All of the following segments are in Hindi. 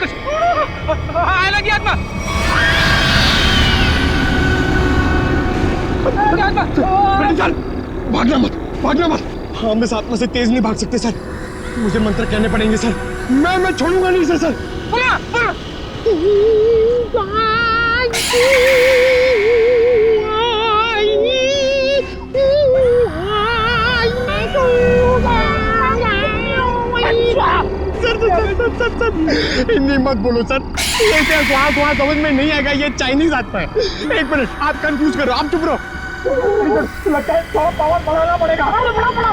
आयला की आत्मा चल, भागना मत, भागना मत। हम इस आत्मा से तेज नहीं भाग सकते सर। मुझे मंत्र कहने पड़ेंगे सर। मैं छोड़ूंगा नहीं सर। बोला बोला। सर हिंदी मत बोलो सर। ये वहाँ समझ में नहीं आएगा। ये चाइनीज आत्मा है। एक मिनट, आप कंफ्यूज करो, आप चुप रहो। लगता है थोड़ा पावर बढ़ाना पड़ेगा। बड़ा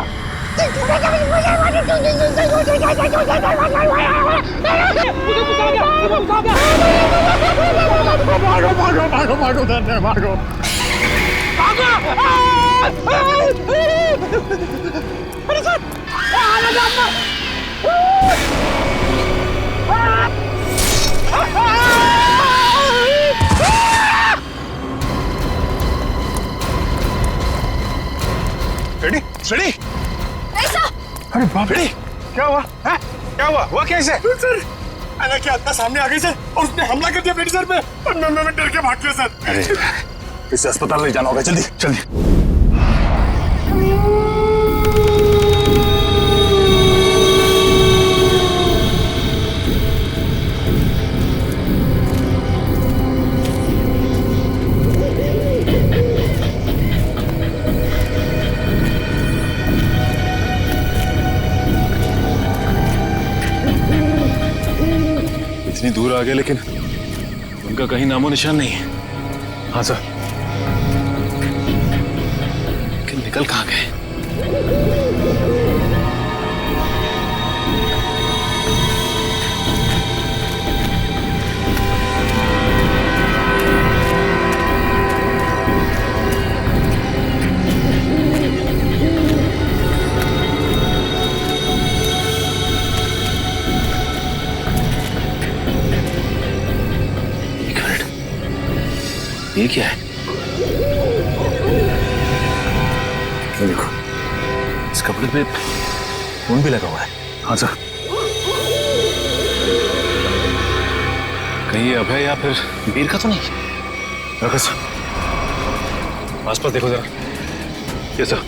भागो भागो भागो भागो भागो भागो। अरे सर रेडी रेडी। ऐसा अरे बाप रे, क्या हुआ है? क्या हुआ कैसे? सर अना की आत्मा सामने आ गई सर और उसने हमला कर दिया बेटी सर पे और मैं डर के भाग गया सर। अरे इसे अस्पताल ले जाना होगा, जल्दी जल्दी। इतनी दूर आ गए लेकिन उनका कहीं नामो निशान नहीं है। हाँ सर, लेकिन निकल कहाँ गए? ये क्या है? ये देखो, इस कपड़े पे खून भी लगा हुआ है। हाँ सर, कहीं ये अभय या फिर वीर का तो नहीं? रखो सर, आसपास देखो जरा। ये सर,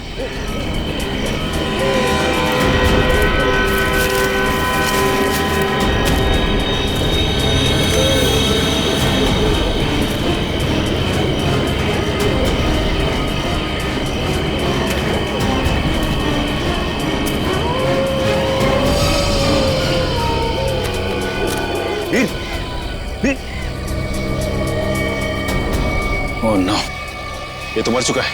ओह नो, ये तो मर चुका है।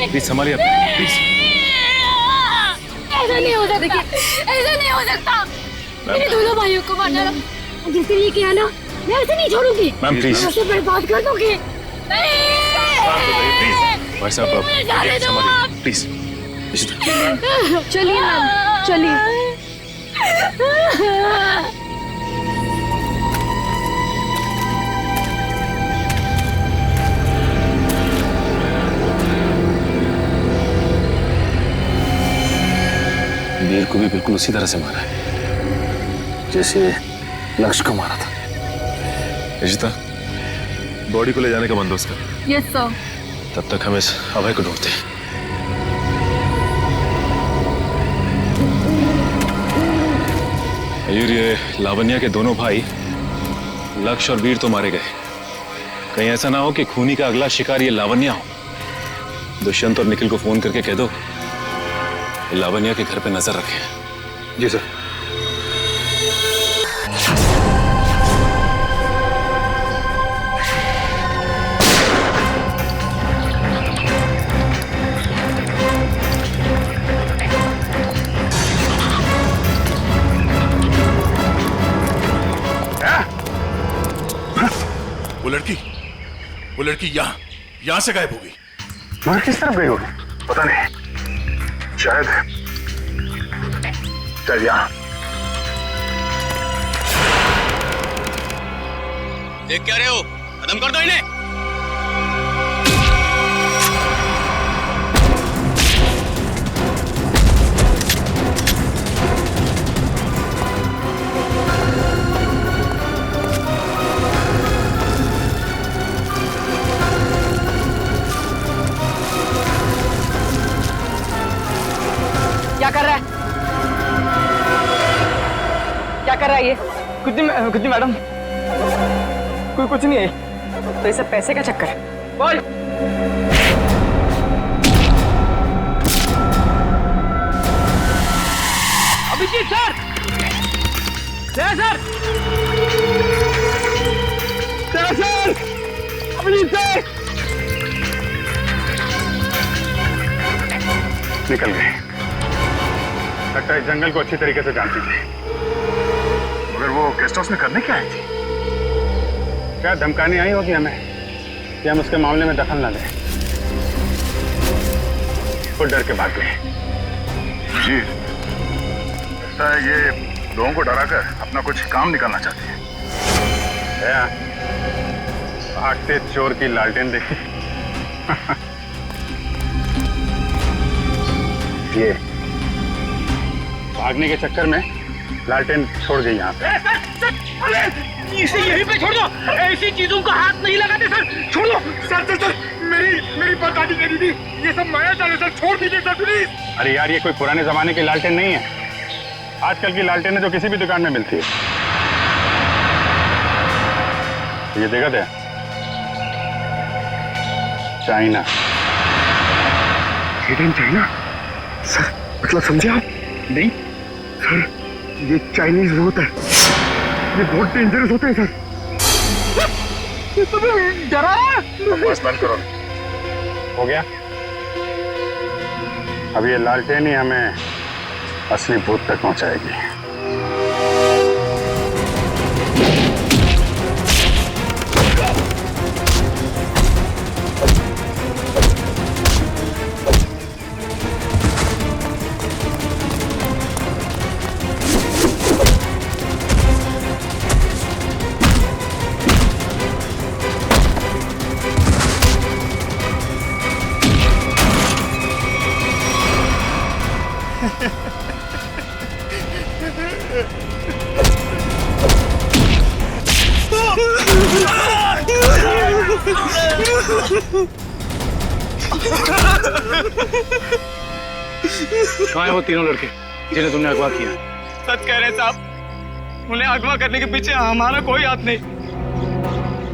प्लीज संभालिए, प्लीज। ऐसा नहीं हो सकता, ऐसा नहीं हो सकता। मेरे दोनों भाइयों को मारना जिसने ये किया ना, मैं ऐसे नहीं छोड़ूंगी। मैम प्लीज, ऐसे बर्बाद कर दूंगी। भाई साहब संभालिए प्लीज। चलिए मैम, चलिए। वीर को भी बिल्कुल उसी तरह से मारा है जैसे लक्ष्य को मारा था। रिशिता, बॉडी को ले जाने का बंदोबस्त कर। Yes sir. तब तक हम इस अभय को ढूंढते हैं। मयूर, ये लावण्या के दोनों भाई लक्ष्य और वीर तो मारे गए। कहीं ऐसा ना हो कि खूनी का अगला शिकार ये लावण्या हो। दुष्यंत और निखिल को फोन करके कह दो लावण्या के घर पे नजर रखें। जी सर। वो लड़की यहाँ से गायब हो गई। मगर किस तरफ गई होगी? पता नहीं, शायद चल यहाँ। देख क्या रहे हो? खत्म कर दो इन्हें। क्या कर रहा है? क्या कर रहा है ये? कुछ नहीं मैडम, कोई कुछ नहीं है। तो ये सब पैसे का चक्कर है। बोल। Abhijit sir, sir, Abhijit sir निकल गए। लगता है जंगल को अच्छी तरीके से जानती थी। मगर वो गेस्ट हाउस में करने क्या आई थी? क्या धमकाने आई होगी हमें कि हम उसके मामले में दखल न दें। वो डर के भाग गए। जी, लगता है ये लोगों को डराकर अपना कुछ काम निकालना चाहती है। भागते चोर की लालटेन देखी। ये भागने के चक्कर में लालटेन छोड़ गई यहाँ पे। इसे यहीं पे छोड़ दो, ऐसी चीजों का हाथ नहीं लगाते सर, छोड़ दो। सर, मेरी बर्बादी करी थी, ये सब माया जाल है सर, छोड़ दीजिए सर प्लीज। अरे यार, ये कोई पुराने जमाने की लालटेन नहीं है। आजकल की लालटेन जो किसी भी दुकान में मिलती है। ये देखा था, चाइना। चाइना सर, मतलब समझे आप? नहीं सर, ये चाइनीज होता है, ये बहुत डेंजरस होते हैं सर। ये तो डरा है। बस बंद करो। हो गया? अब ये लालटेन ही हमें असली भूत तक पहुंचाएगी। कहाँ है वो तीनों लड़के जिन्हें तुमने अगवा किया? सच कह रहे हैं साहब, उन्हें अगवा करने के पीछे हमारा कोई हाथ नहीं।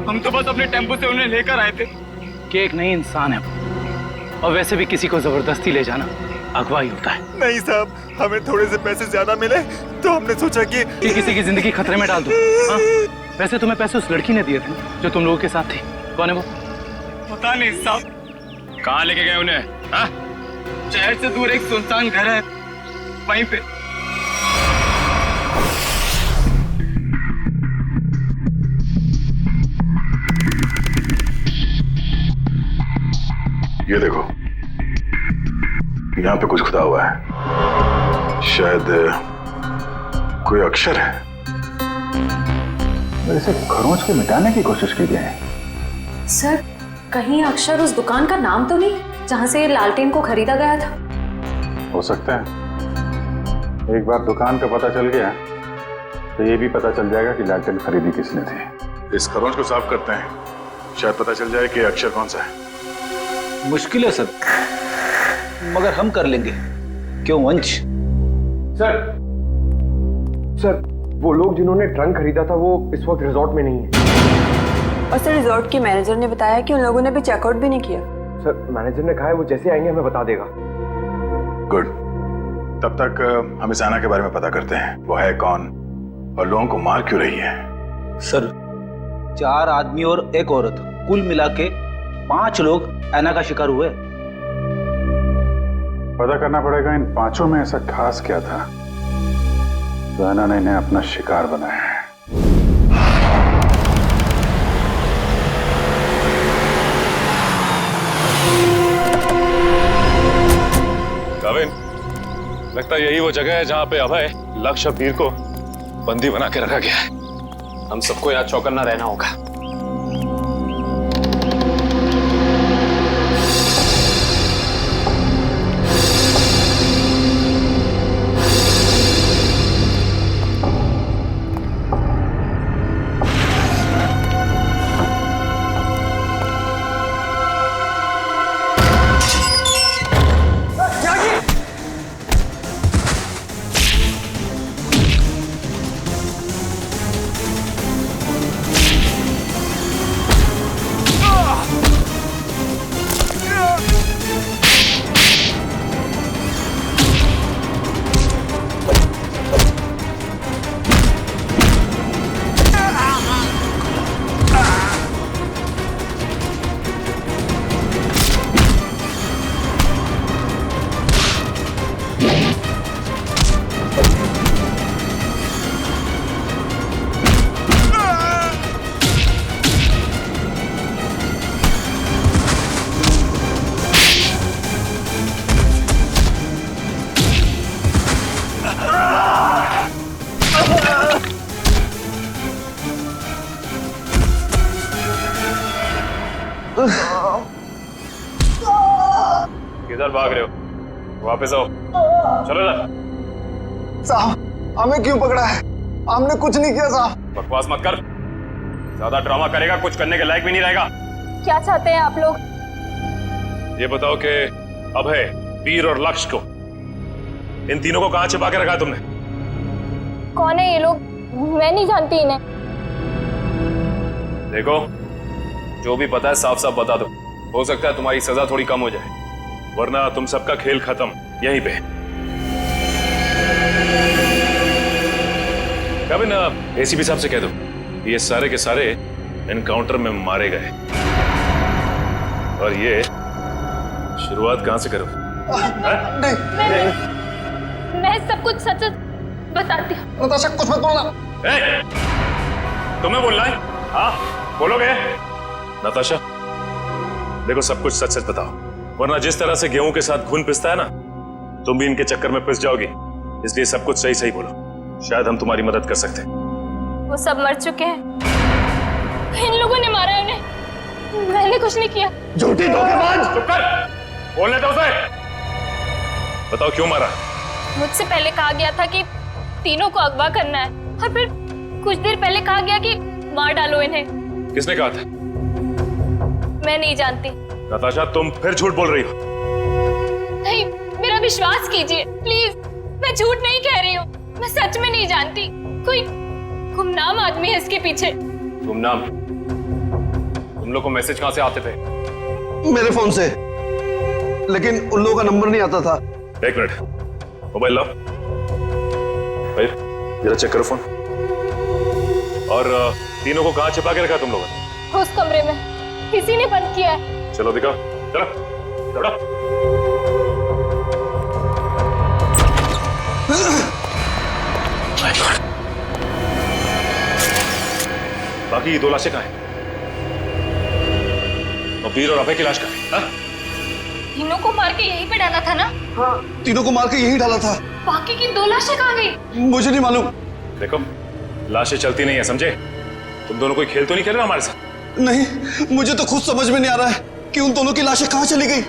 हम तो बस अपने टेम्पो से उन्हें लेकर आए थे। कि एक नई इंसान है और वैसे भी किसी को जबरदस्ती ले जाना अगवा ही होता है। नहीं साहब, हमें थोड़े से पैसे ज्यादा मिले तो हमने सोचा कि किसी की जिंदगी खतरे में डाल दो। हाँ? वैसे तुम्हें पैसे उस लड़की ने दिए थे जो तुम लोगों के साथ थी। कौन है वो? पता नहीं साहब। कहाँ लेके गए उन्हें? हाँ? शहर से दूर एक सुनसान घर है, वहीं पे। ये देखो, यहाँ पे कुछ खुदा हुआ है। शायद कोई अक्षर है। इसे खरोंच के मिटाने की कोशिश की गई है। सर, कहीं अक्षर उस दुकान का नाम तो नहीं जहां से लालटेन को खरीदा गया था? हो सकता है। एक बार दुकान का पता चल गया तो ये भी पता चल जाएगा कि लालटेन खरीदी किसने थी। इस खरोंच को साफ करते हैं, शायद पता चल जाए कि अक्षर कौन सा है। मुश्किल है सर, मगर हम कर लेंगे। क्यों वंश? सर, वो लोग जिन्होंने ट्रंक खरीदा था वो इस वक्त रिजॉर्ट में नहीं है। और सर, रिजॉर्ट के मैनेजर ने बताया कि उन लोगों ने भी चेकआउट भी नहीं किया। सर, मैनेजर ने कहा है वो जैसे आएंगे हमें बता देगा। गुड। तब तक हम इस आना के बारे में पता करते हैं। वो है कौन और लोगों को मार क्यों रही है? सर, 4 आदमी और एक औरत, कुल मिला के 5 लोग ऐना का शिकार हुए। पता करना पड़ेगा इन 5 में ऐसा खास क्या था तो ऐना ने इन्हें अपना शिकार बनाया है। काविन, लगता है यही वो जगह है जहाँ पे अभय, लक्ष्य और वीर को बंदी बना के रखा गया है। हम सबको यहाँ चौकन्ना रहना होगा। किधर भाग रहे हो? वापस आओ। चलो ना। साहब हमें क्यों पकड़ा है? हमने कुछ नहीं किया साहब। बकवास मत कर। ज्यादा ड्रामा करेगा कुछ करने के लायक भी नहीं रहेगा। क्या चाहते हैं आप लोग? ये बताओ कि अभय, वीर और लक्ष्य को, इन तीनों को कहां छिपा के रखा तुमने? कौन है ये लोग? मैं नहीं जानती इन्हें। देखो, जो भी पता है साफ साफ बता दो। हो सकता है तुम्हारी सजा थोड़ी कम हो जाए, वरना तुम सबका खेल खत्म यहीं पे। कभी ना एसीपी साहब से कह दो ये सारे के सारे एनकाउंटर में मारे गए, और ये शुरुआत कहां से करो? मैं सब कुछ सच बताती हूँ। नताशा कुछ मत बोलना। तुम्हें बोलना है? हाँ बोलोगे? नताशा देखो, सब कुछ सच सच बताओ, वरना जिस तरह से गेहूं के साथ खून पिसता है ना, तुम भी इनके चक्कर में पिस जाओगी। इसलिए सब कुछ सही सही बोलो, शायद हम तुम्हारी मदद कर सकते हैं। वो सब मर चुके हैं। इन लोगों ने मारा है उन्हें। मैंने कुछ नहीं किया। झूठी धोखेबाज। चुप कर, बोलने दो उसे। बताओ क्यों मारा? मुझसे पहले कहा गया था कि तीनों को अगवा करना है, और फिर कुछ देर पहले कहा गया कि मार डालो इन्हें। किसने कहा था? मैं नहीं जानती। नताशा तुम फिर झूठ बोल रही हो। नहीं, मेरा विश्वास कीजिए प्लीज। मैं झूठ नहीं कह रही हूँ, मैं सच में नहीं जानती। कोई गुमनाम आदमी है इसके पीछे। गुमनाम? तुम लोग को मैसेज कहां से आते थे? मेरे फोन से, लेकिन उन लोगों का नंबर नहीं आता था। एक मिनट, मोबाइल लाओ। भाई जरा चेक करो फोन। और तीनों को कहां छिपा के रखा तुम लोगों ने? उस कमरे में किसी ने बंद किया है। चलो दिखाओ, चलो चलो। बाकी 2 लाशें कहां हैं? और वीर और अभय की लाश कहां है? हाँ? तीनों को मार के यहीं पे डाला था ना? हाँ, तीनों को मार के यहीं डाला था। बाकी की 2 लाशें कहां गई? मुझे नहीं मालूम। देखो, लाशें चलती नहीं है, समझे? तुम दोनों कोई खेल तो नहीं खेल रहे हमारे साथ? नहीं, मुझे तो खुद समझ में नहीं आ रहा है कि उन दोनों की लाशें कहां चली गई।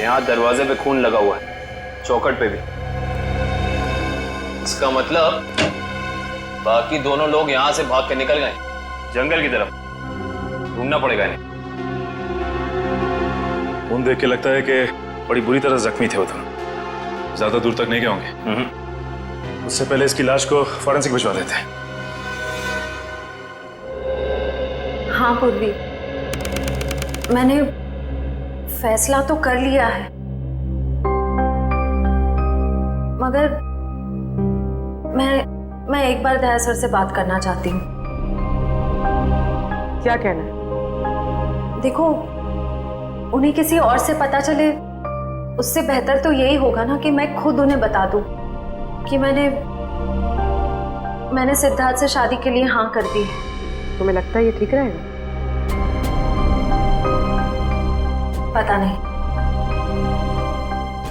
यहाँ दरवाजे पे खून लगा हुआ है, चौखट पे भी। इसका मतलब बाकी दोनों लोग यहाँ से भाग के निकल गए जंगल की तरफ। ढूंढना पड़ेगा इन्हें। खून देख के लगता है कि बड़ी बुरी तरह जख्मी थे वो दोनों। ज्यादा दूर तक नहीं गए होंगे। उससे पहले इसकी लाश को फॉरेंसिक भिजवा देते हैं। हाँ पूर्वी, मैंने फैसला तो कर लिया है, मगर मैं एक बार दया सर से बात करना चाहती हूँ। क्या कहना है? देखो, उन्हें किसी और से पता चले उससे बेहतर तो यही होगा ना कि मैं खुद उन्हें बता दूं कि मैंने सिद्धार्थ से शादी के लिए हाँ कर दी। तुम्हें लगता है ये ठीक रहेगा? पता नहीं,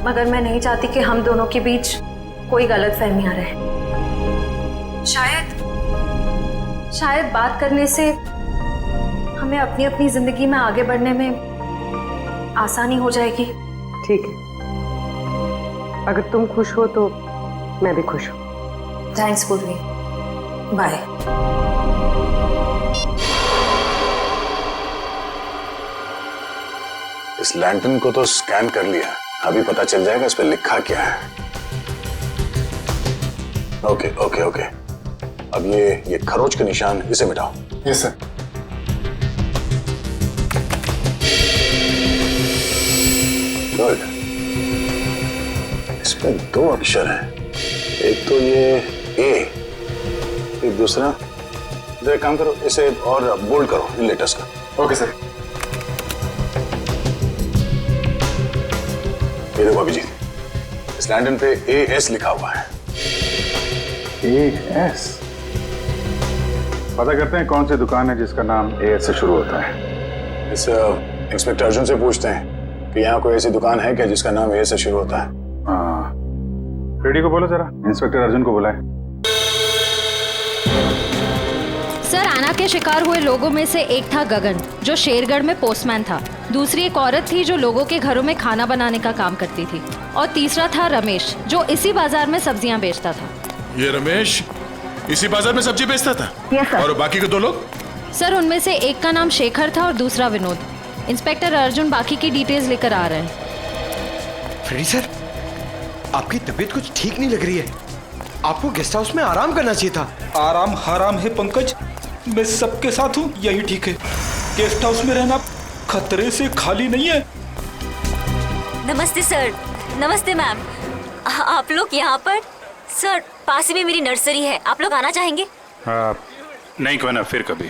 मगर मैं नहीं चाहती कि हम दोनों के बीच कोई गलतफहमियां रहे। शायद बात करने से हमें अपनी अपनी जिंदगी में आगे बढ़ने में आसानी हो जाएगी। ठीक है, अगर तुम खुश हो तो मैं भी खुश हूँ। थैंक्स पूर्वी, बाय। इस लैंटर्न को तो स्कैन कर लिया, अभी पता चल जाएगा इस पे लिखा क्या है। ओके ओके ओके, अब ये खरोच के निशान, इसे मिटाओ। Yes sir. गुड, इसमें 2 अक्षर हैं, एक तो ये ए, एक दूसरा, तो एक काम करो, इसे और बोल्ड करो इन लेटर्स का। Okay sir. ये देखो अभिजीत, इस लैंटर्न पे AS लिखा हुआ है। AS? पता करते हैं कौन सी दुकान है जिसका नाम AS से शुरू होता है। इस इंस्पेक्टर अर्जुन से पूछते हैं कि यहाँ कोई ऐसी दुकान है क्या जिसका नाम AS से शुरू होता है। हाँ, फ्रेडी को बोलो जरा, इंस्पेक्टर अर्जुन को बुलाए। सर, आना के शिकार हुए लोगों में से एक था गगन, जो शेरगढ़ में पोस्टमैन था। दूसरी एक औरत थी जो लोगों के घरों में खाना बनाने का काम करती थी। और तीसरा था रमेश, जो इसी बाजार में सब्जियां बेचता था। ये रमेश इसी बाजार में सब्जी बेचता था? Yes sir. और बाकी के 2 लोग? सर, उनमें से एक का नाम शेखर था और दूसरा विनोद। इंस्पेक्टर अर्जुन बाकी की डिटेल्स लेकर आ रहे हैं। फ्रेडी सर, आपकी तबीयत कुछ ठीक नहीं लग रही है, आपको गेस्ट हाउस में आराम करना चाहिए था। आराम हराम है पंकज, मैं सबके साथ हूँ, यही ठीक है। गेस्ट हाउस में रहना खतरे से खाली नहीं है। नमस्ते सर। नमस्ते मैम। आप लोग यहाँ पर? सर, पास में मेरी नर्सरी है, आप लोग आना चाहेंगे? नहीं, कोई ना, फिर कभी।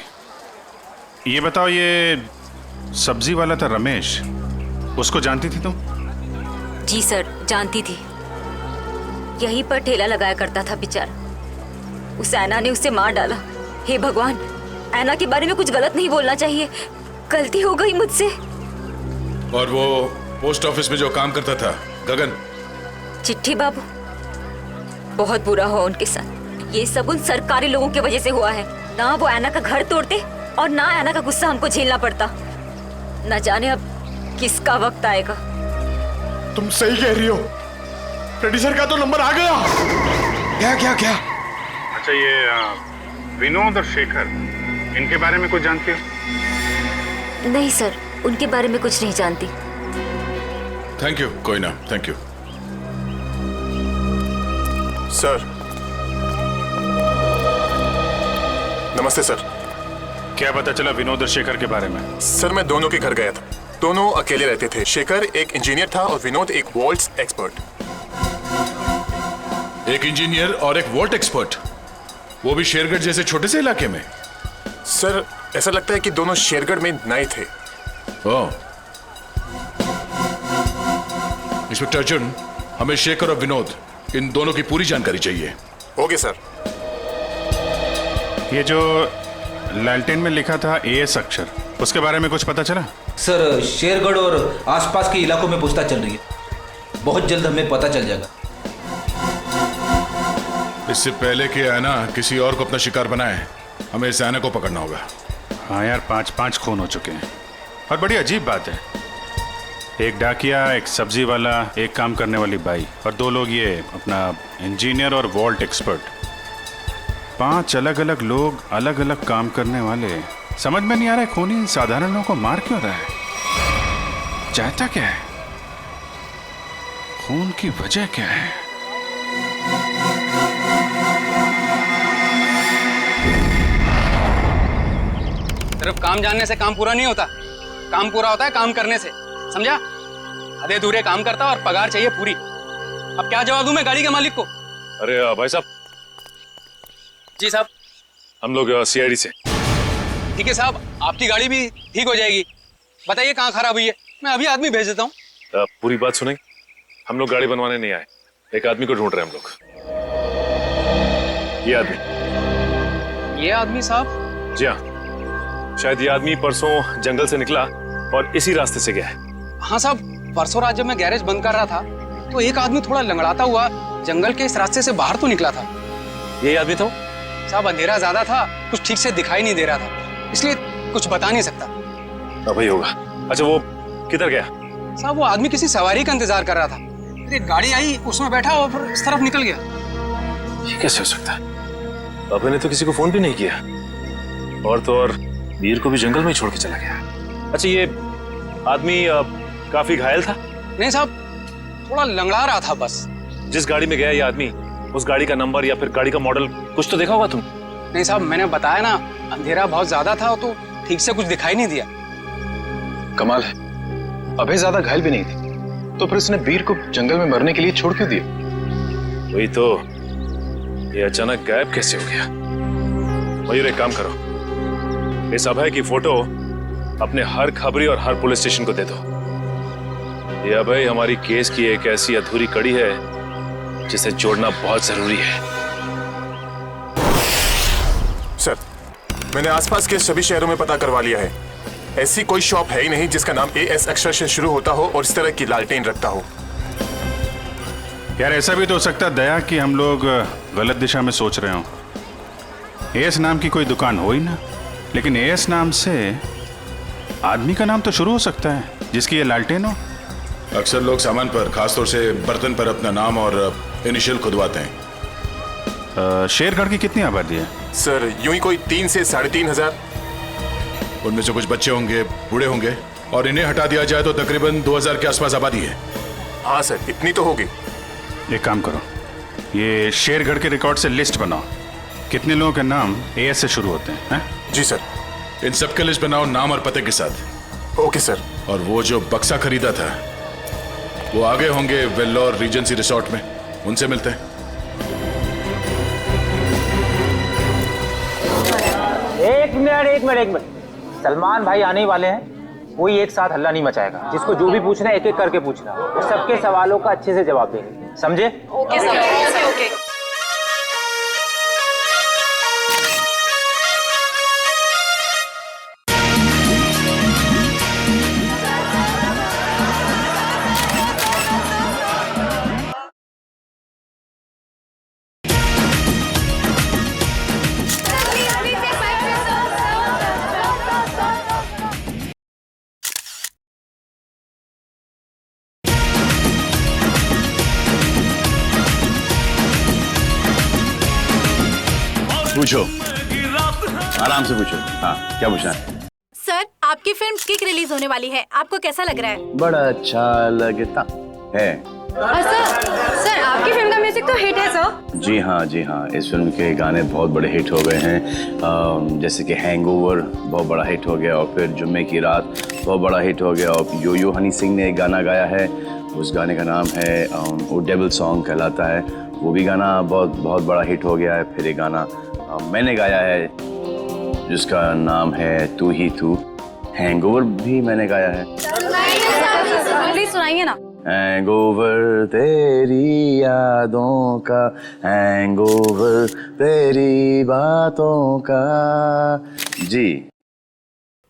ये बताओ, ये सब्जी वाला था रमेश, उसको जानती थी तुम? जी सर, जानती थी। यहीं पर ठेला लगाया करता था बेचारा। उस ऐना ने उसे मार डाला। हे भगवान, ऐना के बारे में कुछ गलत नहीं बोलना चाहिए, गलती हो गई मुझसे। और वो पोस्ट ऑफिस में जो काम करता था गगन? चिट्ठी बाबू, बहुत बुरा हुआ उनके साथ। ये सब उन सरकारी लोगों की वजह से हुआ है। ना वो ऐना का घर तोड़ते और ना ऐना का गुस्सा हमको झेलना पड़ता। न जाने अब किसका वक्त आएगा। तुम सही कह रही हो, फ्रेडी सर का तो नंबर आ गया। क्या? अच्छा, ये विनोद और शेखर, इनके बारे में कुछ जानती हो? नहीं सर, उनके बारे में कुछ नहीं जानती। थैंक यू, कोई ना, थैंक यू। सर, नमस्ते सर। क्या पता चला विनोद और शेखर के बारे में? सर, मैं दोनों के घर गया था, दोनों अकेले रहते थे। शेखर एक इंजीनियर था और विनोद एक वॉल्ट्स एक्सपर्ट। एक इंजीनियर और एक वॉल्ट एक्सपर्ट, वो भी शेरगढ़ जैसे छोटे से इलाके में? सर, ऐसा लगता है कि दोनों शेरगढ़ में नए थे। ओह। इंस्पेक्टर अर्जुन, हमें शेखर और विनोद, इन दोनों की पूरी जानकारी चाहिए। Okay sir. ये जो लैलटेन में लिखा था AS अक्षर, उसके बारे में कुछ पता चला? सर, शेरगढ़ और आसपास के इलाकों में पूछताछ चल रही है, बहुत जल्द हमें पता चल जाएगा। इससे पहले कि ऐना किसी और को अपना शिकार बनाए, हमें इस ऐना को पकड़ना होगा। हाँ यार, 5 खून हो चुके हैं। और बड़ी अजीब बात है, एक डाकिया, एक सब्जी वाला, एक काम करने वाली बाई, और 2 लोग ये अपना इंजीनियर और वॉल्ट एक्सपर्ट। 5 अलग अलग लोग, अलग अलग काम करने वाले। समझ में नहीं आ रहा है खूनी साधारण लोगों को मार क्यों रहा है? चाहता क्या है? खून की वजह क्या है? सिर्फ काम जानने से काम पूरा नहीं होता, काम पूरा होता है काम करने से, समझा? आधे अधूरे काम करता और पगार चाहिए पूरी। अब क्या जवाब दूं मैं गाड़ी के मालिक को? अरे भाई साहब। जी साहब। हम लोग CID से। ठीक है साहब, आपकी गाड़ी भी ठीक हो जाएगी। बताइए कहाँ खराब हुई है, मैं अभी आदमी भेज देता हूँ। पूरी बात सुनेंगे? हम लोग गाड़ी बनवाने नहीं आए, एक आदमी को ढूंढ रहे हैं हम लोग। ये आदमी। ये आदमी साहब? जी हाँ, शायद ये आदमी परसों जंगल से निकला और इसी रास्ते से गया है। हाँ साहब, परसों रात जब मैं गैरेज बंद कर रहा था तो एक आदमी थोड़ा लंगड़ाता हुआ जंगल के इस रास्ते से बाहर तो निकला था। यही आदमी था? साहब अंधेरा ज्यादा था, कुछ ठीक से दिखाई नहीं दे रहा था, इसलिए कुछ बता नहीं सकता। अब ही होगा। अच्छा वो किधर गया? साहब वो आदमी किसी सवारी का इंतजार कर रहा था, फिर एक गाड़ी आई, उसमें बैठा और फिर इस तरफ निकल गया। ये कैसे हो सकता है? अभय ने तो किसी को फोन भी नहीं किया, और तो और वीर को भी जंगल में ही छोड़ के चला गया। अच्छा ये आदमी काफी घायल था? नहीं साहब, थोड़ा लंगड़ा रहा था बस। जिस गाड़ी में गया ये आदमी, उस गाड़ी का नंबर या फिर गाड़ी का मॉडल कुछ तो देखा होगा तुम? नहीं साहब, मैंने बताया ना, अंधेरा बहुत ज्यादा था तो ठीक से कुछ दिखाई नहीं दिया। कमाल है, अभय ज्यादा घायल भी नहीं थे, तो फिर उसने वीर को जंगल में मरने के लिए छोड़ क्यों दिया? वही तो, ये अचानक गायब कैसे हो गया? मयूर एक काम करो, इस अभय की फोटो अपने हर खबरी और हर पुलिस स्टेशन को दे दो। ये अभय हमारी केस की एक ऐसी अधूरी कड़ी है जिसे जोड़ना बहुत जरूरी है। सर, मैंने आसपास के सभी शहरों में पता करवा लिया है। ऐसी कोई शॉप है ही नहीं जिसका नाम AS अक्षर से शुरू होता हो और इस तरह की लालटेन रखता हो। यार ऐसा भी तो हो सकता है दया कि हम लोग गलत दिशा में सोच रहे हो। AS नाम की कोई दुकान हो ही ना, लेकिन AS नाम से आदमी का नाम तो शुरू हो सकता है जिसकी ये लालटेन हो। अक्सर लोग सामान पर, खासतौर से बर्तन पर अपना नाम और इनिशियल खुदवाते हैं। शेरगढ़ की कितनी आबादी है? सर यूं ही कोई 3 से 3,500। उनमें से कुछ बच्चे होंगे, बूढ़े होंगे, और इन्हें हटा दिया जाए तो तकरीबन 2000 के आसपास आबादी है। हाँ सर, इतनी तो होगी। एक काम करो, ये शेरगढ़ के रिकॉर्ड से लिस्ट बनाओ, कितने लोगों के नाम AS से शुरू होते हैं? जी सर। इन सबके लिस्ट बनाओ नाम और पते के साथ। Okay sir. और वो जो बक्सा खरीदा था वो आगे होंगे वेल्लोर रीजेंसी रिसोर्ट में, उनसे मिलते हैं। एक मिनट, सलमान भाई आने वाले हैं, कोई एक साथ हल्ला नहीं मचाएगा। जिसको जो भी पूछना है एक एक करके पूछना, तो सबके सवालों का अच्छे से जवाब देंगे, समझे? Okay sir, okay. पूछो, आराम से पूछो। हाँ, क्या पूछना है? सर, आपकी फिल्म किक रिलीज होने वाली है, आपको कैसा लग रहा है? बड़ा अच्छा लगता है। सर आपकी फिल्म का म्यूजिक तो हिट है सर। जी हाँ, इस फिल्म के गाने बहुत बड़े हिट हो गए हैं। जैसे कि हैंगओवर बहुत बड़ा हिट हो गया, और फिर जुम्मे की रात बहुत बड़ा हिट हो गया, और यो यो हनी सिंह ने एक गाना गाया है, उस गाने का नाम है वो डेविल सॉन्ग कहलाता है, वो भी गाना बहुत बड़ा हिट हो गया है। फिर एक गाना मैंने गाया है जिसका नाम है तू ही तू, हैंगओवर भी मैंने गाया है। प्लीज सुनाइए ना। हैंगओवर तेरी यादों का, हैंगओवर तेरी बातों का। जी।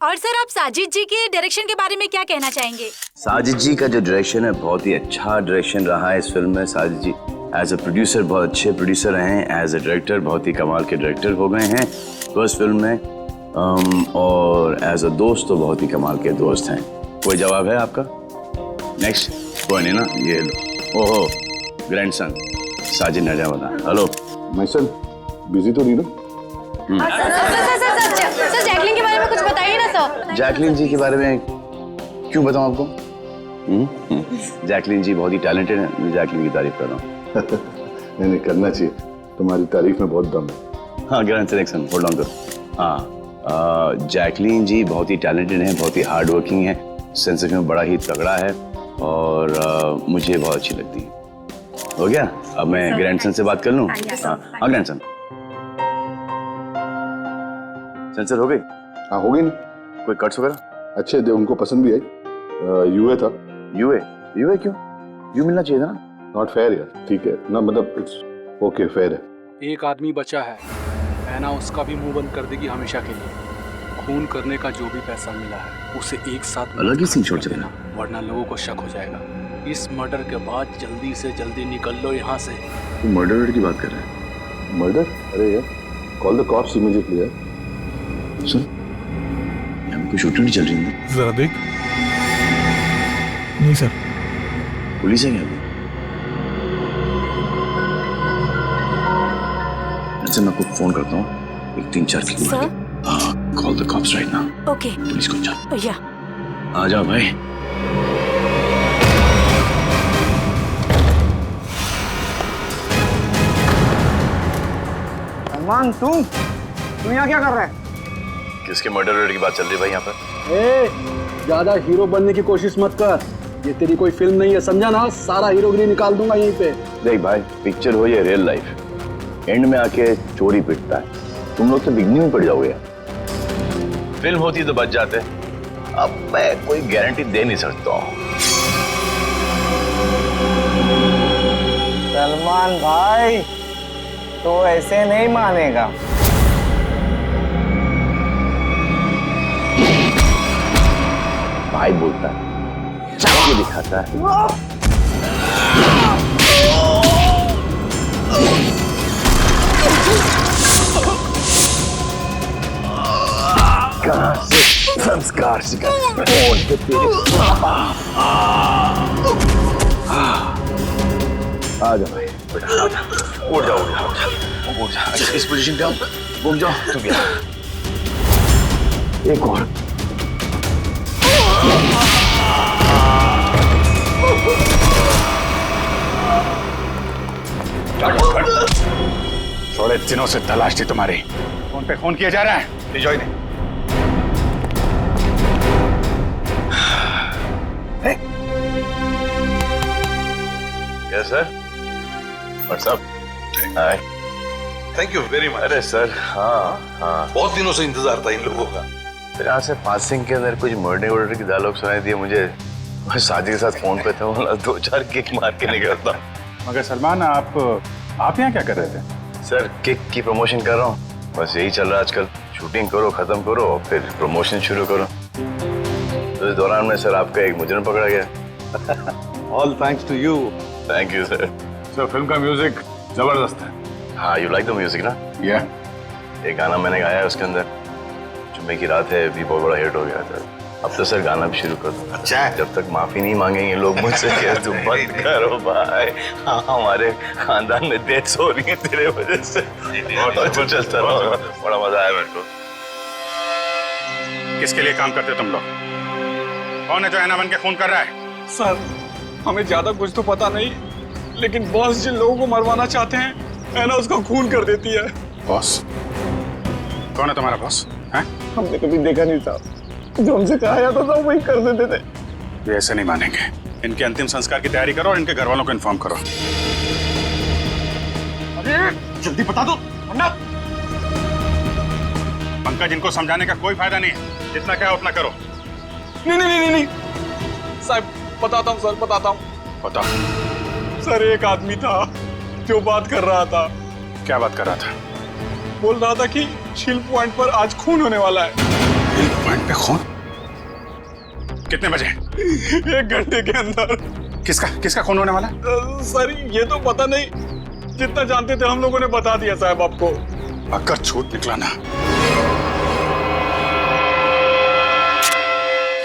और सर आप साजिद जी के डायरेक्शन के बारे में क्या कहना चाहेंगे? साजिद जी का जो डायरेक्शन है बहुत ही अच्छा डायरेक्शन रहा है इस फिल्म में। साजिद जी एज अ प्रोड्यूसर बहुत अच्छे प्रोड्यूसर हैं, एज अ डायरेक्टर बहुत ही कमाल के डायरेक्टर हो गए हैं फर्स्ट फिल्म में, और एज अ दोस्त तो बहुत ही कमाल के दोस्त हैं। कोई जवाब है आपका? नेक्स्ट कोई नहीं ना, ये लो। ओहो, ग्रैंडसन साजिद नडियावाला। हेलो मैं सर बिजी तो नहीं ना? सर जैकलिन के बारे में कुछ बताइए ना सर। जैकलिन जी के बारे में क्यों बताऊं आपको? जैकलिन जी बहुत ही टैलेंटेड है, मैं जैकलिन की तारीफ कर रहा हूँ। नहीं करना चाहिए, तुम्हारी तारीफ में बहुत दम है। हाँ ग्रैंडसन होल्ड ऑन करो। हाँ, जैकलिन जी बहुत ही टैलेंटेड हैं, बहुत ही हार्ड वर्किंग है, सेंस ऑफ ह्यूमर बड़ा ही तगड़ा है, और मुझे बहुत अच्छी लगती है। हो गया, अब मैं ग्रैंडसन से बात कर लूँ? हाँ ग्रैंडसन, सेंसर हो गई? हाँ हो गई ना। कोई कट्स वगैरह? अच्छे थे, उनको पसंद भी आई। यूए था। यूए क्यों? यू मिलना चाहिए था ना। नॉट फेयर यार। ठीक है ना, मतलब इट्स ओके, फेयर है। एक आदमी बचा है, ऐना उसका भी मुंह बंद कर देगी हमेशा के लिए। खून करने का जो भी पैसा मिला है उसे एक साथ अलग ही सीन छोड़ चलेगा, वरना लोगों को शक हो जाएगा। इस मर्डर के बाद जल्दी से जल्दी निकल लो यहाँ से। तुम मर्डर की बात कर रहे हैं? मर्डर? अरे यार, कॉल द कॉप्स इमीडिएटली यार। सुन, यहाँ कोई शूटिंग नहीं चल रही है? जरा देख। नहीं सर। पुलिस है क्या? अच्छा, मैं आपको फोन करता हूँ 134 की। Sir? Call the cops right now. Okay. Police को जा। या। आ जाओ भाई। सलमान, तुम यहाँ क्या कर रहे हैं? किसके मर्डर की बात चल रही है भाई यहाँ पर? ज्यादा हीरो बनने की कोशिश मत कर, ये तेरी कोई फिल्म नहीं है, समझा ना? सारा हीरोगिरी निकाल दूंगा यहीं पे। देख भाई, पिक्चर हो या रियल लाइफ, एंड में आके चोरी पिटता है। तुम लोग तो बिगनी में पड़ जाओगे। फिल्म होती तो बच जाते, अब मैं कोई गारंटी दे नहीं सकता हूँ। सलमान भाई, तो ऐसे नहीं मानेगा। भाई बोलता है, चाके दिखाता है। कहाँ से संस्कार सिखा? कौन है तेरे पापा? आ जा भाई, उठ जा, उठ जा, उठ जा। इस पोजीशन पे आओ, घूम जाओ तुम यार। एक और। थोड़े दिनों से तलाश थी तुम्हारी। फोन पे फोन किया जा रहा है। भिजवाई दे। Yes sir. WhatsApp? Hi. Thank you very much. अरे सर, हाँ हाँ, बहुत दिनों से इंतजार था इन लोगों का। फिर यहाँ से पासिंग के अंदर कुछ मर्डर की डायलॉग सुनाई दिए मुझे। मैं साजी के साथ फोन पे था, 2-4 किक मार के निकलता। मगर सलमान, आप यहाँ क्या कर रहे थे? सर, किक की प्रमोशन कर रहा हूँ, बस यही चल रहा है आजकल। शूटिंग करो, खत्म करो और फिर प्रमोशन शुरू करो। तो इस दौरान में सर आपका एक मुजरिम पकड़ा गया। All thanks to you. Thank you sir. Sir, film का म्यूजिक जबरदस्त है। हाँ, यू लाइक द म्यूजिक ना? या। एक गाना मैंने गाया है उसके अंदर, जुम्मे की रात है, भी बहुत बड़ा हिट हो गया था। अब तो सर गाना भी शुरू कर दो। अच्छा है। जब तक माफी नहीं मांगेंगे लोग मुझसे, कह तुम बंद करो भाई। हाँ, हमारे खानदान में डेथ्स हो रही है तेरे वजह से। और तो चलता रहो, बड़ा मजा आया मेरे को। किसके लिए काम करते हो तुम लोग? कौन है जो ऐना बन के खून कर रहा है? सर, हमें ज्यादा कुछ तो पता नहीं, लेकिन बॉस जिन लोगों को मरवाना चाहते हैं, ऐना उसका खून कर देती है। बॉस? कौन है तुम्हारा बॉस? हैं? हमने कभी देखा नहीं था, जो हमसे कहा जाता था वही कर देते थे। ये ऐसे नहीं मानेंगे। इनके अंतिम संस्कार की तैयारी करो और इनके घर वालों को इन्फॉर्म करो। अरे जल्दी बता दो वरना। पंकज, इनको समझाने का कोई फायदा नहीं है। जितना क्या उतना करो। नहीं साहब, बताता हूँ सर, बताता हूँ। बताओ। सर, एक आदमी था जो बात कर रहा था। क्या बात कर रहा था? बोल रहा था कि शिल पॉइंट पर आज खून होने वाला है। शिल पॉइंट पे खून? कितने बजे? 1 घंटे के अंदर। किसका खून होने वाला है? सर, ये तो पता नहीं, जितना जानते थे हम लोगों ने बता दिया साहब आपको। अगर छूट निकला ना,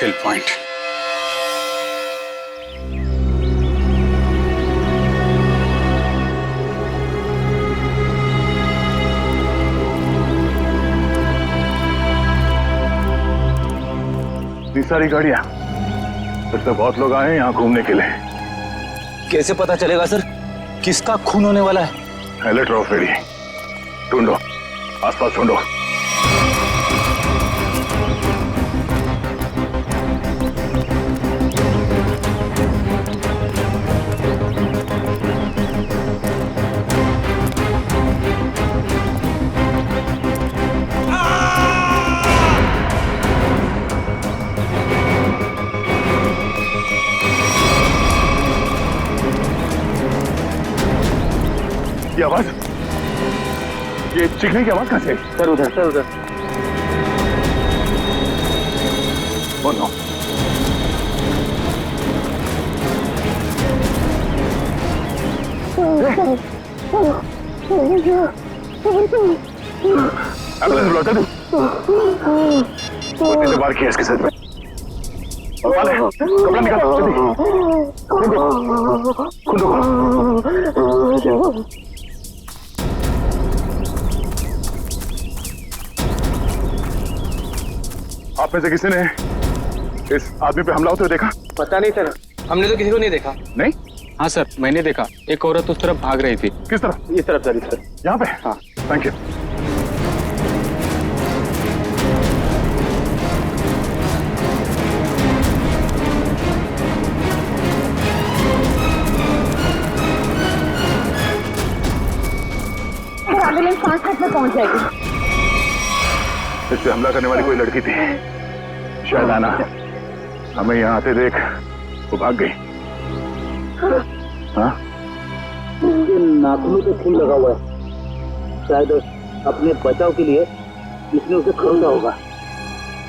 हिल पॉइंट। सारी गाड़ियां, फिर तो बहुत लोग आए हैं यहाँ घूमने के लिए। कैसे पता चलेगा सर किसका खून होने वाला है? अलर्ट रहो, फेरी ढूंढो, आसपास ढूंढो। ये आवाज, ये चीखने की आवाज कहाँ से? सर उधर, सर उधर। बोलो। एम्बुलेंस बुलाओ जल्दी। कितने बार किया इसके सर पे? कपड़ा निकालो जल्दी। खून दो। आप में से किसी ने इस आदमी पे हमला होते हुए देखा? पता नहीं सर, हमने तो किसी को नहीं देखा। नहीं? हाँ सर, मैंने देखा। एक औरत उस तरफ भाग रही थी। किस तरफ? इस तरफ सर, इस तरफ। यहाँ पे? हाँ, थैंक यू। एम्बुलेंस 5 मिनट में पहुंच जाएगी। इस पे हमला करने वाली कोई लड़की थी, शायद आना। हमें यहाँ आते देख वो भाग गई। हाँ? नाखूनों पे खून लगा हुआ है, शायद अपने बचाव के लिए इसने उसे खरीदा होगा।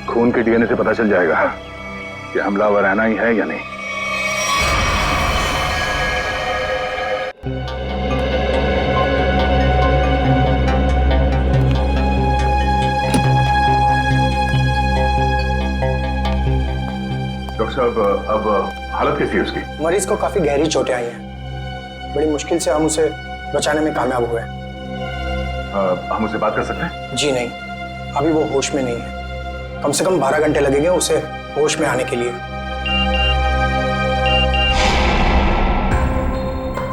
खून के डीएनए से पता चल जाएगा कि हमलावर आना ही है या नहीं। डॉक्टर साहब, अब हालत कैसी है उसकी? मरीज को काफी गहरी चोटें आई हैं। बड़ी मुश्किल से हम उसे बचाने में कामयाब हुए। हम उससे बात कर सकते हैं? जी नहीं, अभी वो होश में नहीं है। कम से कम 12 घंटे लगेंगे उसे होश में आने के लिए।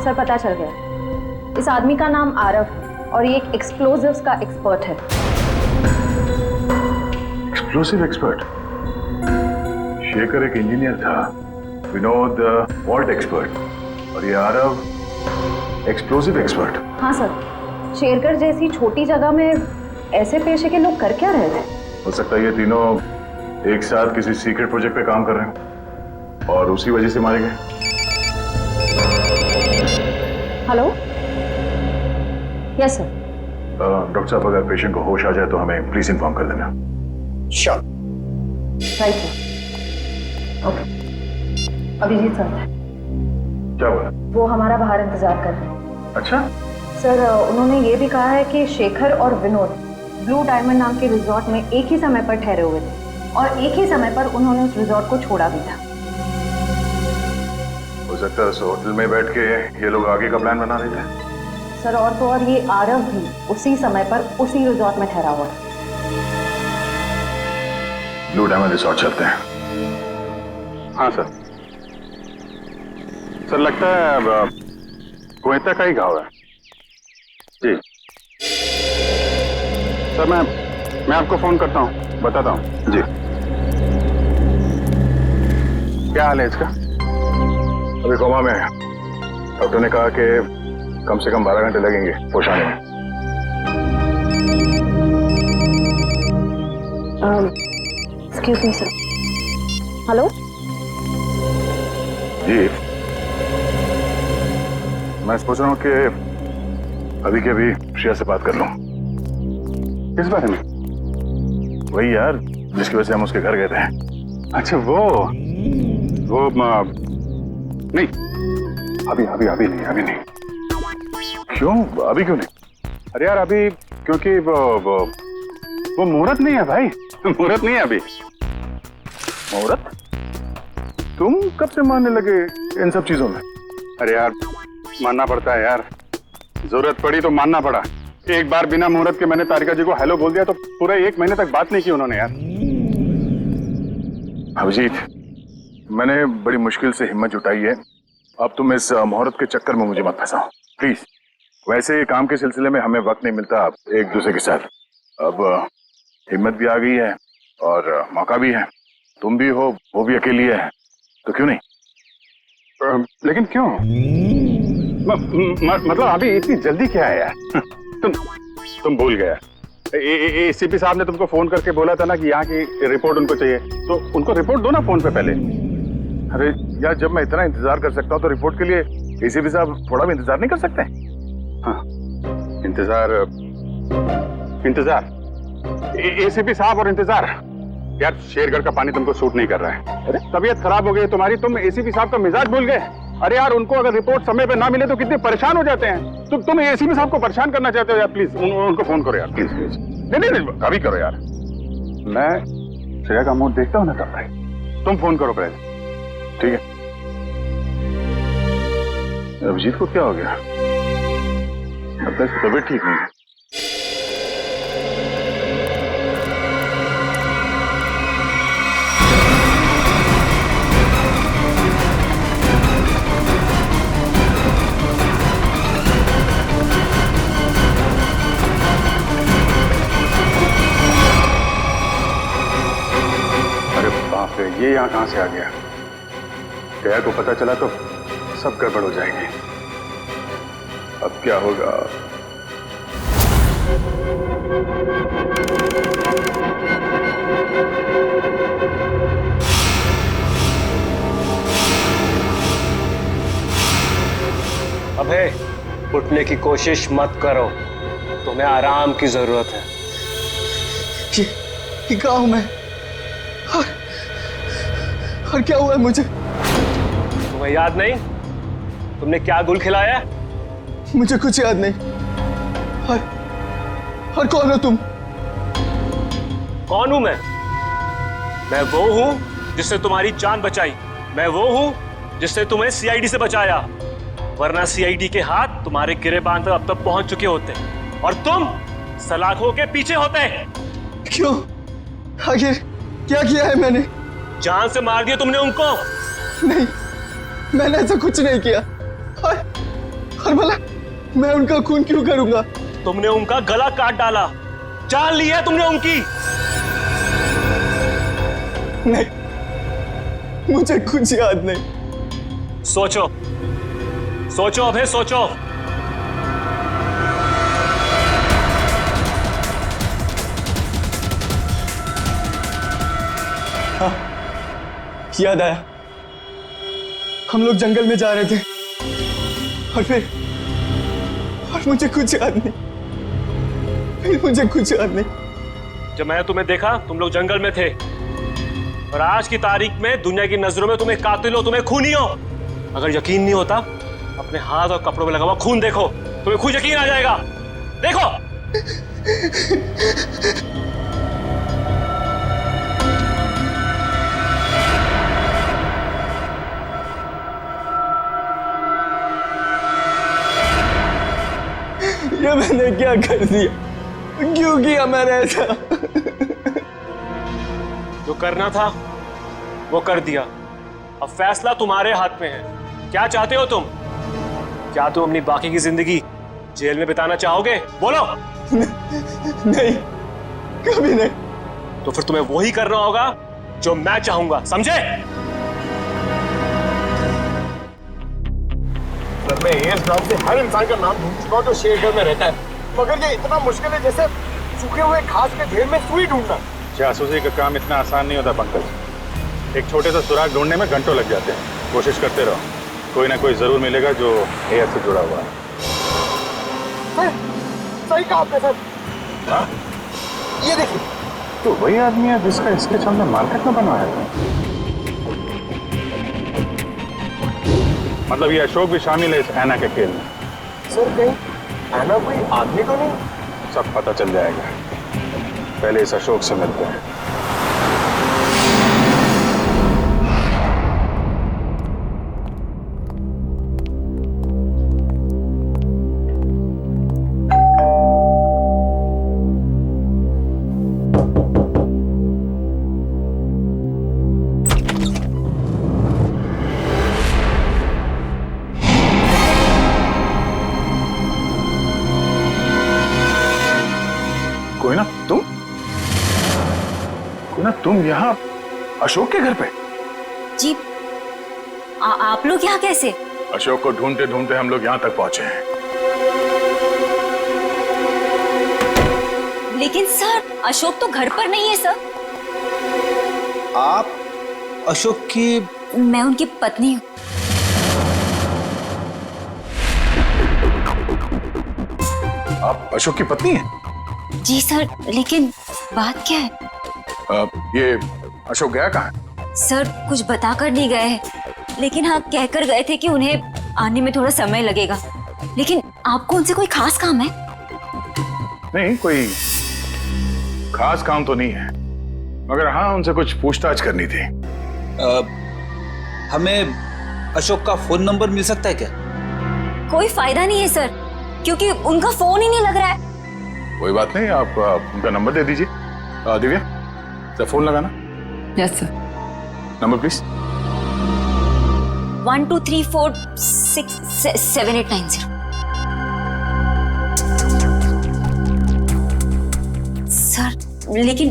सर पता चल गया, इस आदमी का नाम आरव और ये एक एक्सप्लोजिव्स का एक्सपर्ट है। Explosive expert? शेखर एक इंजीनियर था, विनोद वॉल्ट एक्सपर्ट, और ये आरव एक्सप्लोसिव एक्सपर्ट। हाँ सर, शेरगढ़ जैसी छोटी जगह में ऐसे पेशे के लोग कर क्या रहे थे? हो सकता है ये तीनों एक साथ किसी सीक्रेट प्रोजेक्ट पे काम कर रहे हैं और उसी वजह से मारे गए। Hello, yes sir. डॉक्टर साहब, अगर पेशेंट को होश आ जाए तो हमें प्लीज इन्फॉर्म कर देना। Sure. Right sir. Okay, Abhijit sir क्या बोला? वो हमारा बाहर इंतजार कर रहे हैं। अच्छा सर, उन्होंने ये भी कहा है कि शेखर और विनोद ब्लू डायमंड नाम के रिजॉर्ट में एक ही समय पर ठहरे हुए थे और एक ही समय पर उन्होंने उस रिजॉर्ट को छोड़ा भी था। हो सकता है उस होटल में बैठ के ये लोग आगे का प्लान बना रहे थे। सर, और तो और ये आरव भी उसी समय पर उसी रिजॉर्ट में ठहरा हुआ था। ब्लू डायमंड रिजॉर्ट चलते हैं। हाँ सर। सर, लगता है गोयता का ही घाव है। जी सर, मैं आपको फोन करता हूँ, बताता हूँ। जी, क्या हाल है इसका? अभी कोमा में है। डॉक्टर ने कहा कि कम से कम 12 घंटे लगेंगे होश आने में। Excuse me sir. हेलो जी, मैं सोच रहा हूँ कि अभी के अभी श्रेया से बात कर लूँ। किस बारे में? वही यार जिसकी वजह से हम उसके घर गए थे। अच्छा, वो नहीं, अभी नहीं। क्यों? अभी क्यों नहीं? अरे यार, अभी क्योंकि वो मुहूर्त नहीं है भाई। मुहूर्त नहीं है अभी। मुहूर्त? तुम कब से मानने लगे इन सब चीजों में? अरे यार, मानना पड़ता है यार, जरूरत पड़ी तो मानना पड़ा। एक बार बिना मुहूर्त के मैंने तारिका जी को हेलो बोल दिया तो पूरे 1 महीने तक बात नहीं की उन्होंने यार। अभिजीत, मैंने बड़ी मुश्किल से हिम्मत जुटाई है। अब तुम इस मुहूर्त के चक्कर में मुझे मत फंसाओ प्लीज। वैसे काम के सिलसिले में हमें वक्त नहीं मिलता एक दूसरे के साथ। अब हिम्मत भी आ गई है और मौका भी है। तुम भी हो, वो भी अकेली है, तो क्यों नहीं? लेकिन क्यों? मतलब अभी इतनी जल्दी क्या है यार? तुम भूल गया। एसीपी साहब ने तुमको फोन करके बोला था ना कि यहाँ की रिपोर्ट उनको चाहिए, तो उनको रिपोर्ट दो ना फोन पे पहले। अरे यार, जब मैं इतना इंतजार कर सकता हूँ तो रिपोर्ट के लिए एसीपी साहब थोड़ा भी इंतजार नहीं कर सकते? हाँ, इंतजार एसीपी साहब और इंतजार यार शेरगढ़ का पानी तुमको सूट नहीं कर रहा है। अरे तबीयत खराब हो गई तुम्हारी, तुम एसीपी साहब का मिजाज भूल गए। अरे यार उनको अगर रिपोर्ट समय पे ना मिले तो कितने परेशान हो जाते हैं। तुम एसीपी साहब को परेशान करना चाहते हो यार, प्लीज उनको फोन करो यार, प्लीज प्लीज। नहीं कभी करो यार, मैं श्रेया का मूड देखता हूँ ना तब भाई, तुम फोन करो पहले, ठीक है। अभिजीत को क्या हो गया? लगता है इसकी तबीयत ठीक नहीं है। ये यहाँ कहां से आ गया? जया को पता चला तो सब गड़बड़ हो जाएगी। अब क्या होगा? अबे उठने की कोशिश मत करो, तुम्हें आराम की जरूरत है। ये कहाँ हूं मैं? और क्या हुआ मुझे? तुम्हें याद नहीं तुमने क्या गुल खिलाया? मुझे कुछ याद नहीं। और कौन हो तुम? कौन हूं मैं? मैं वो हूं जिसने तुम्हारी जान बचाई। मैं वो हूं जिसने तुम्हें सीआईडी से बचाया, वरना सीआईडी के हाथ तुम्हारे गिरेबान तक अब तक पहुंच चुके होते और तुम सलाखों के पीछे होते। क्यों? आखिर क्या किया है मैंने? जान से मार दिया तुमने उनको। नहीं, मैंने ऐसा कुछ नहीं किया। और भला मैं उनका खून क्यों करूंगा? तुमने उनका गला काट डाला, जान ली है तुमने उनकी। नहीं, मुझे कुछ याद नहीं। सोचो सोचो अभय सोचो। हाँ, याद आया। हम लोग जंगल में जा रहे थे और मुझे कुछ याद नहीं। फिर मुझे कुछ याद नहीं। जब मैंने तुम्हें देखा तुम लोग जंगल में थे और आज की तारीख में दुनिया की नजरों में तुम्हें कातिल हो, तुम्हें खूनी हो। अगर यकीन नहीं होता अपने हाथ और कपड़ों में लगा हुआ खून देखो, तुम्हें खुद यकीन आ जाएगा। देखो। ये मैंने क्या कर दिया? क्यों किया मैंने ऐसा? जो करना था वो कर दिया, अब फैसला तुम्हारे हाथ में है। क्या चाहते हो तुम? क्या तुम अपनी बाकी की जिंदगी जेल में बिताना चाहोगे? बोलो। नहीं, कभी नहीं। तो फिर तुम्हें वही करना होगा जो मैं चाहूंगा, समझे? मैं इस गांव से हर इंसान का नाम ढूंढ चुका हूं जो शेरगढ़ में रहता है, मगर ये इतना मुश्किल है जैसे सूखे हुए घास के ढेर में सुई ढूंढना। जासूसी का काम इतना आसान नहीं होता पंकज। एक छोटे सा सुराग ढूंढने में घंटों लग जाते हैं। कोशिश करते रहो, कोई ना कोई जरूर मिलेगा जो एयर से जुड़ा हुआ है। सही कहा आपने सर। हाँ? ये देखिए, तो वही आदमी है जिसका स्केच हमने मार्केट में बनवाया था। मतलब ये अशोक भी शामिल है इस ऐना के खेल में। सर कहीं ऐना कोई आदमी तो नहीं? सब पता चल जाएगा, पहले इस अशोक से मिलते हैं। तुम यहाँ अशोक के घर पे? जी, आप लोग यहाँ कैसे? अशोक को ढूंढते ढूंढते हम लोग यहाँ तक पहुंचे हैं। लेकिन सर, अशोक तो घर पर नहीं है सर। आप अशोक की? मैं उनकी पत्नी हूँ। आप अशोक की पत्नी हैं? जी सर, लेकिन बात क्या है? ये अशोक गया कहाँ है? सर कुछ बताकर नहीं गए हैं, लेकिन हाँ कहकर गए थे कि उन्हें आने में थोड़ा समय लगेगा। लेकिन आपको उनसे कोई खास काम है? नहीं, कोई खास काम तो नहीं है, मगर हाँ उनसे कुछ पूछताछ करनी थी। हमें अशोक का फोन नंबर मिल सकता है क्या? कोई फायदा नहीं है सर, क्योंकि उनका फोन ही नहीं लग रहा है। कोई बात नहीं, आप उनका नंबर दे दीजिए। दिव्या, तो फोन लगाना। Yes sir. Number please. 1 2 3 4 6 7 8 9 0। Sir लेकिन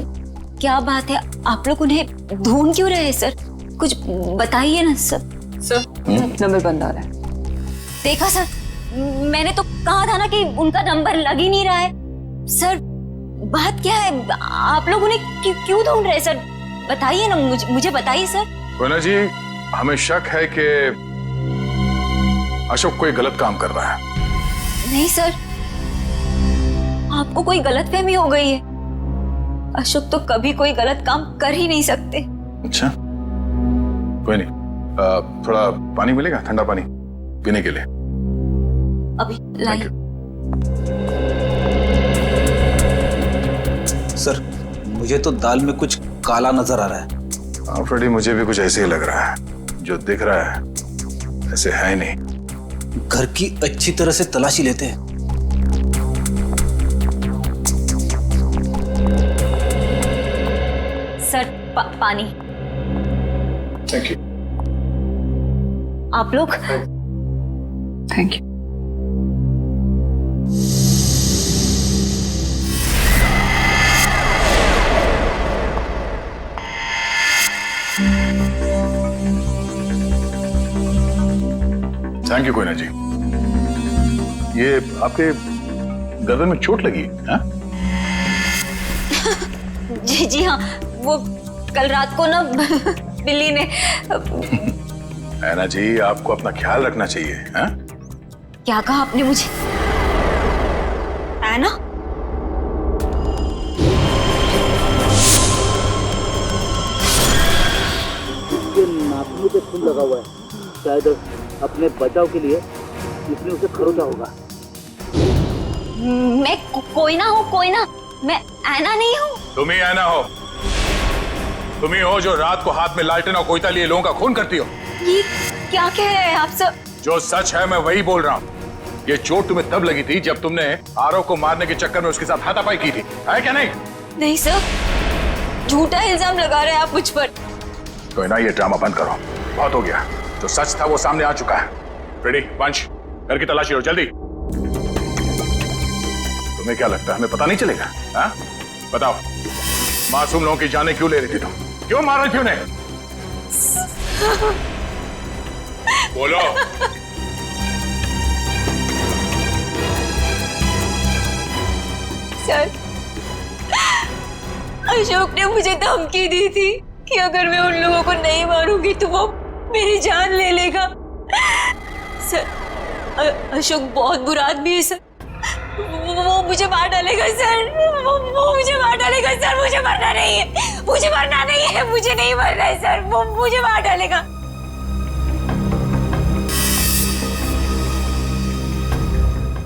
क्या बात है, आप लोग उन्हें ढूंढ क्यों रहे हैं सर? कुछ बताइए ना सर। सर नंबर बंद आ रहा है। देखा सर, मैंने तो कहा था ना कि उनका नंबर लग ही नहीं रहा है। सर बात क्या है, आप लोग उन्हें क्यों ढूंढ रहे हैं सर? बताइए ना, मुझे बताइए सर। कोयना जी, हमें शक है कि अशोक कोई गलत काम कर रहा है। नहीं सर, आपको कोई गलतफहमी हो गई है। अशोक तो कभी कोई गलत काम कर ही नहीं सकते। अच्छा, कोई नहीं, थोड़ा पानी मिलेगा, ठंडा पानी पीने के लिए? अभी लाइए। सर मुझे तो दाल में कुछ काला नजर आ रहा है। हाँ फ्रेडी, मुझे भी कुछ ऐसे ही लग रहा है। जो दिख रहा है ऐसे है नहीं। घर की अच्छी तरह से तलाशी लेते हैं। सर पानी। Thank you. आप लोग? Thank you. Thank you Koyna ji. ये आपके गर्दन में चोट लगी है? जी हाँ, वो कल रात को ना बिल्ली ने। है ना जी, आपको अपना ख्याल रखना चाहिए। है? क्या कहा आपने मुझे? है ना? इसके नाखूनों पे खून लगा हुआ है, शायद अपने बचाव के लिए इसने उसे खरोचा होगा। मैं कोई ना हूँ, कोई ना, मैं ऐना नहीं हूँ। तुम ही ऐना हो। तुम ही हो जो रात को हाथ में लालटेन और कोयता लिए लोगों का खून करती हो। ये क्या कह रहे हैं आप सर? जो सच है मैं वही बोल रहा हूँ। ये चोट तुम्हें तब लगी थी जब तुमने आरव को मारने के चक्कर में उसके साथ हाथापाई की थी, है क्या नहीं? नहीं सर, झूठा इल्जाम लगा रहे हैं आप मुझ पर। कोई ना, ये ड्रामा बंद करो, बहुत हो गया। जो सच था वो सामने आ चुका है। रेडी पंच, घर की तलाशी लो जल्दी। तुम्हें क्या लगता है हमें पता नहीं चलेगा? हाँ? बताओ, मासूम लोगों की जानें क्यों ले रही थी तुम? क्यों मार रही थी उन्हें? बोलो। सर, अशोक ने मुझे धमकी दी थी कि अगर मैं उन लोगों को नहीं मारूंगी तो वो मेरी जान ले लेगा। सर, अशोक बहुत बुरा आदमी है सर। वो मुझे मार डालेगा सर। वो मुझे मार डालेगा सर। मुझे मरना नहीं है, मुझे मरना नहीं है, मुझे नहीं मरना है सर। वो मुझे मार डालेगा।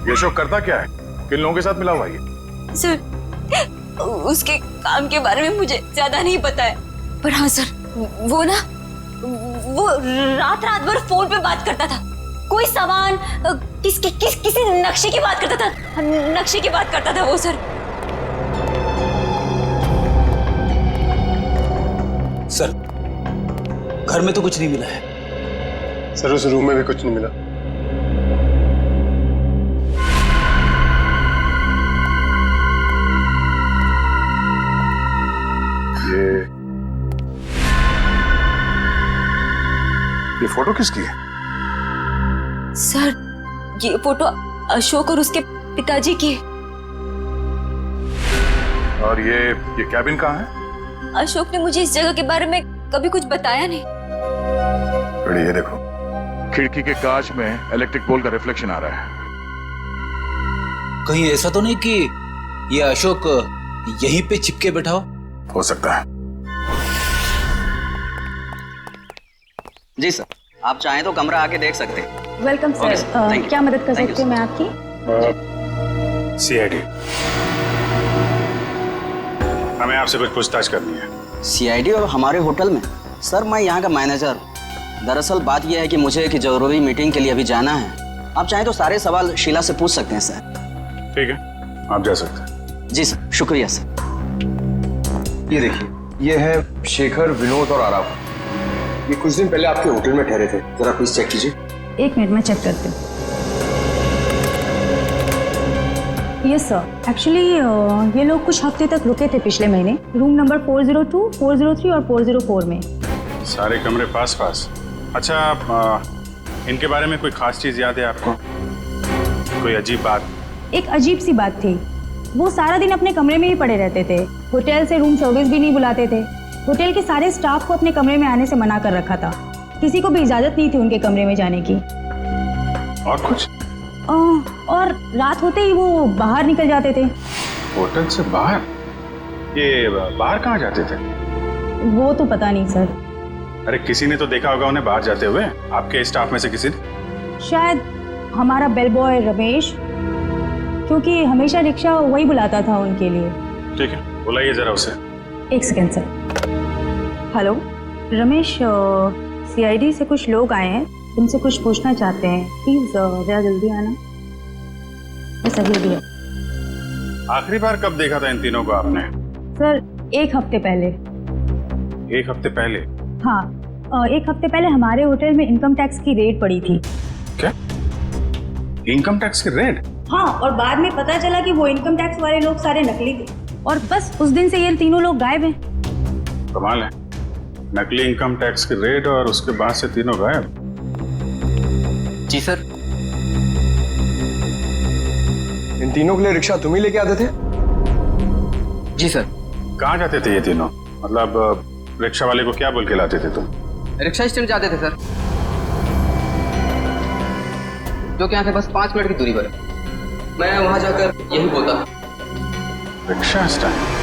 ये अशोक करता क्या है? किन लोगों के साथ मिला हुआ है? सर, उसके काम के बारे में मुझे ज्यादा नहीं पता है, पर हाँ सर, वो रात भर फोन पे बात करता था। कोई सामान किसी नक्शे की बात करता था। नक्शे की बात करता था वो सर। सर, घर में तो कुछ नहीं मिला है। सर, उस रूम में भी कुछ नहीं मिला। ये फोटो किसकी है? सर, ये फोटो अशोक और उसके पिताजी की है। और ये कैबिन कहाँ है? अशोक ने मुझे इस जगह के बारे में कभी कुछ बताया नहीं। ये देखो, खिड़की के कांच में इलेक्ट्रिक पोल का रिफ्लेक्शन आ रहा है। कहीं ऐसा तो नहीं कि ये अशोक यहीं पे चिपके बैठा हो? हो सकता है। जी सर, आप चाहें तो कमरा आके देख सकते हैं। Welcome Okay, sir. sir. Thank you. क्या मदद कर Thank you, सकती हूँ मैं आपकी? सीआईडी, हमें आपसे कुछ पूछताछ करनी है। सीआईडी और हमारे होटल में? सर मैं यहाँ का मैनेजर हूँ। दरअसल बात यह है कि मुझे एक जरूरी मीटिंग के लिए अभी जाना है। आप चाहें तो सारे सवाल शीला से पूछ सकते हैं सर। ठीक है, आप जा सकते हैं। जी सर, शुक्रिया सर। ये देखिए, ये है शेखर, विनोद और आराव। ये कुछ दिन पहले आपके होटल में ठहरे थे। जरा प्लीज चेक कीजिए। एक मिनट में चेक करती हूँ। यस सर, एक्चुअली ये लोग कुछ हफ्ते तक रुके थे पिछले महीने, रूम नंबर 402, 403 और 404 में। सारे कमरे पास पास। अच्छा, इनके बारे में कोई खास चीज याद है आपको? कोई अजीब बात? एक अजीब सी बात थी, वो सारा दिन अपने कमरे में ही पड़े रहते थे। होटल से रूम सर्विस भी नहीं बुलाते थे। होटल के सारे स्टाफ को अपने कमरे में आने से मना कर रखा था। किसी को भी इजाजत नहीं थी उनके कमरे में जाने की। और कुछ? और रात होते ही वो बाहर निकल जाते थे। होटल से बाहर? ये बाहर कहाँ जाते थे? वो तो पता नहीं सर। अरे किसी ने तो देखा होगा उन्हें बाहर जाते हुए, आपके स्टाफ में से किसी ने? शायद हमारा बेल बॉय रमेश, क्योंकि हमेशा रिक्शा वही बुलाता था उनके लिए। ठीक है, बुलाइए जरा उसे। एक second sir. Hello Ramesh, CID से कुछ लोग आए हैं, तुमसे कुछ पूछना चाहते हैं। प्लीज जरा जल्दी आना। बस अभी है। आखिरी बार कब देखा था इन तीनों को आपने? सर 1 हफ्ते पहले। 1 हफ्ते पहले? हाँ, 1 हफ्ते पहले हमारे होटल में इनकम टैक्स की रेड पड़ी थी। क्या? इनकम टैक्स की रेड? हाँ, और बाद में पता चला कि वो इनकम टैक्स वाले लोग सारे नकली थे, और बस उस दिन से ये तीनों लोग गायब हैं। कमाल है, नकली इनकम टैक्स की रेड और उसके बाद से तीनों गायब। जी सर। इन तीनों के लिए रिक्शा तुम ही लेके आते थे? जी सर। कहाँ जाते थे ये तीनों? मतलब रिक्शा वाले को क्या बोल के लाते थे तुम? रिक्शा स्टैंड जाते थे सर, जो कि यहाँ से बस 5 मिनट की दूरी पर है। मैं वहाँ जाकर यही बोलता था। Rickshaw stand?